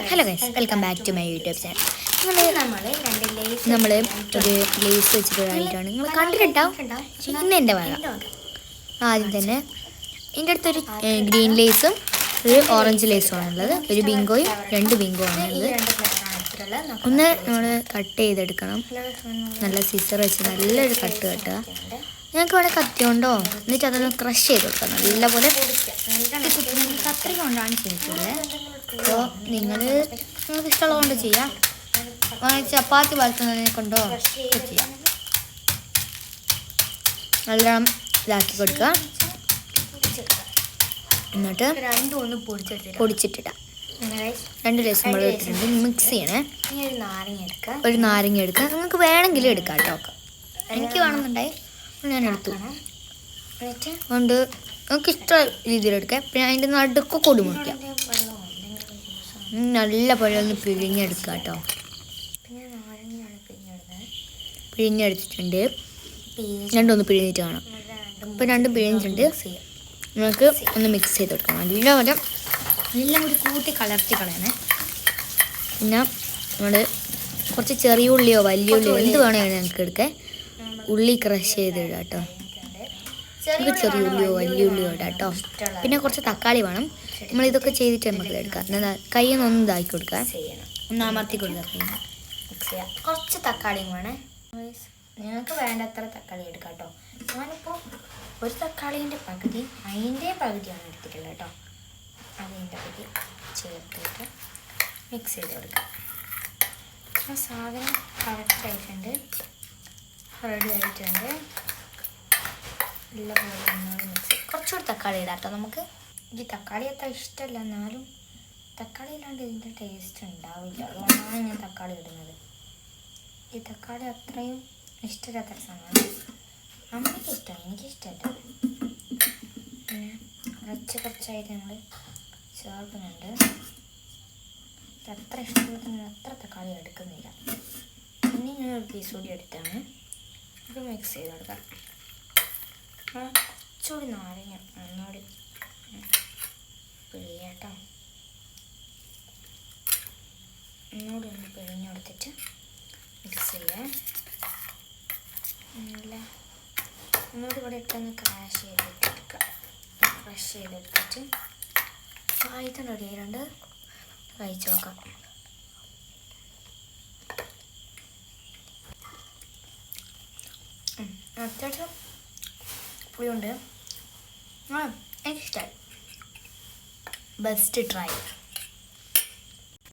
Hello guys, welcome back to my YouTube channel. നമ്മൾ ഒരു lace വെച്ചിട്ടാണ് നിങ്ങൾ കണ്ടിട്ടുണ്ടാവും. ഇന്ന് എൻ്റെ വക. ആദ്യം തന്നെ എൻ്റെ അടുത്തൊരു ഗ്രീൻ ലേസും ഒരു ഓറഞ്ച് ലേസും ആണുള്ളത്. ഒരു ബിങ്കോയും 2 ബിങ്കോ ആണുള്ളത്. ഒന്ന് നമ്മൾ കട്ട് ചെയ്തെടുക്കണം. നല്ല സിസർ വെച്ച് നല്ലൊരു കട്ട് കെട്ടുക. ഞങ്ങൾക്ക് ഇവിടെ കത്തി കൊണ്ടോ എന്നിട്ട് അതൊന്ന് ക്രഷ് ചെയ്ത് കൊടുക്കാം നല്ലപോലെ. കത്രിക കൊണ്ടാണ് ചെയ്തിട്ടുള്ളത്. അപ്പോൾ നിങ്ങൾക്ക് ഇഷ്ടമുള്ളത് കൊണ്ട് ചെയ്യാം. ചപ്പാത്തി വളർത്തുന്നതിനെ കൊണ്ടോ ഒക്കെ ചെയ്യാം. നല്ലോണം ഇതാക്കി കൊടുക്കുക. എന്നിട്ട് പൊടിച്ചിട്ടിടാം. 2 ലേസ് നമ്മൾ എടുത്തിട്ടുണ്ട്. മിക്സ് ചെയ്യണേ. ഒരു നാരങ്ങ എടുക്കുക. നിങ്ങൾക്ക് വേണമെങ്കിലും എടുക്കാം കേട്ടോ. എനിക്ക് വേണമെന്നുണ്ടായി ഞാൻ എടുത്തു. അതുകൊണ്ട് നമുക്ക് ഇഷ്ട രീതിയിലെടുക്കാം. പിന്നെ അതിൻ്റെ നടുക്ക് കൊടി മുറിക്കാം. നല്ല പോലെ ഒന്ന് പിഴിഞ്ഞെടുക്കുക കേട്ടോ. പിഴിഞ്ഞെടുത്തിട്ടുണ്ട്. രണ്ടൊന്ന് പിഴിഞ്ഞിട്ട് കാണാം. ഇപ്പോൾ 2 പിഴിഞ്ഞിട്ടുണ്ട്. നമുക്ക് ഒന്ന് മിക്സ് ചെയ്ത് കൊടുക്കണം. എല്ലാം കൂടി കൂട്ടി കലർത്തി കളയണേ. പിന്നെ നമ്മൾ കുറച്ച് ചെറിയ ഉള്ളിയോ വലിയ ഉള്ളിയോ എന്ത് വേണമെങ്കിൽ ഞങ്ങൾക്ക് എടുക്കാം. ഉള്ളി ക്രഷ് ചെയ്തിടാം കേട്ടോ. നമുക്ക് ചെറിയ ഉള്ളിയോ വലിയ ഉള്ളിയോ ഇടാം കേട്ടോ. പിന്നെ കുറച്ച് തക്കാളി വേണം. നമ്മളിതൊക്കെ ചെയ്തിട്ട് നമുക്ക് എടുക്കാം. കയ്യൊന്നൊന്നും ഇതാക്കി കൊടുക്കുക. ഒന്ന് അമർത്തി കൊടുക്കുക. കുറച്ച് തക്കാളിയും വേണേ. നിങ്ങൾക്ക് വേണ്ടത്ര തക്കാളി എടുക്കാം കേട്ടോ. ഞാനിപ്പോൾ ഒരു തക്കാളീൻ്റെ പകുതി അതിൻ്റെ പകുതിയാണ് എടുത്തിട്ടുള്ളത് കേട്ടോ. അതിൻ്റെ പകുതി ചേർത്തിട്ട് മിക്സ് ചെയ്ത് കൊടുക്കാം. ആ സാധനം കറക്റ്റായിട്ടുണ്ട്, റെഡി ആയിട്ടുണ്ട്. നല്ലപോലെ ഒന്നാണ് മിക്സ്. കുറച്ചുകൂടി തക്കാളി ഇടാം കേട്ടോ. നമുക്ക് ഈ തക്കാളി അത്ര ഇഷ്ടമല്ല, എന്നാലും തക്കാളി ഇല്ലാണ്ട് ഇതിൻ്റെ ടേസ്റ്റ് ഉണ്ടാവില്ല. അതുകൊണ്ടാണ് ഞാൻ തക്കാളി ഇടുന്നത്. ഈ തക്കാളി അത്രയും ഇഷ്ടമില്ലാത്ത സാധനമാണ്. അമ്മയ്ക്ക് ഇഷ്ടമാണ്, എനിക്കിഷ്ടമല്ല. പിന്നെ കുറച്ചായിട്ട് ഞങ്ങൾ ചേർക്കുന്നുണ്ട്. അത്ര ഇഷ്ടമുള്ള അത്ര തക്കാളി എടുക്കുന്നില്ല. പിന്നെ ഞാൻ ഒരു പീസ് കൂടി എടുത്താണ് ഇത് മിക്സ് ചെയ്ത് കൊടുക്കാം. കുറച്ചുകൂടി നാരങ്ങ ഒന്നുകൂടി പിഴിയാട്ടോ. ഒന്നുകൂടി ഒന്ന് പിഴിഞ്ഞ് കൊടുത്തിട്ട് മിക്സ് ചെയ്യാം. ഒന്നുകൂടി ഇവിടെ ഇട്ടൊന്ന് ക്രാഷ് ചെയ്തെടുക്കുക. ക്രഷ് ചെയ്തെടുത്തിട്ട് പായസം റെഡി ആയതുകൊണ്ട് കഴിച്ച് നോക്കാം. അത്യാവശ്യം പുളിയുണ്ട്. എനിക്കിഷ്ടമായി. Best try.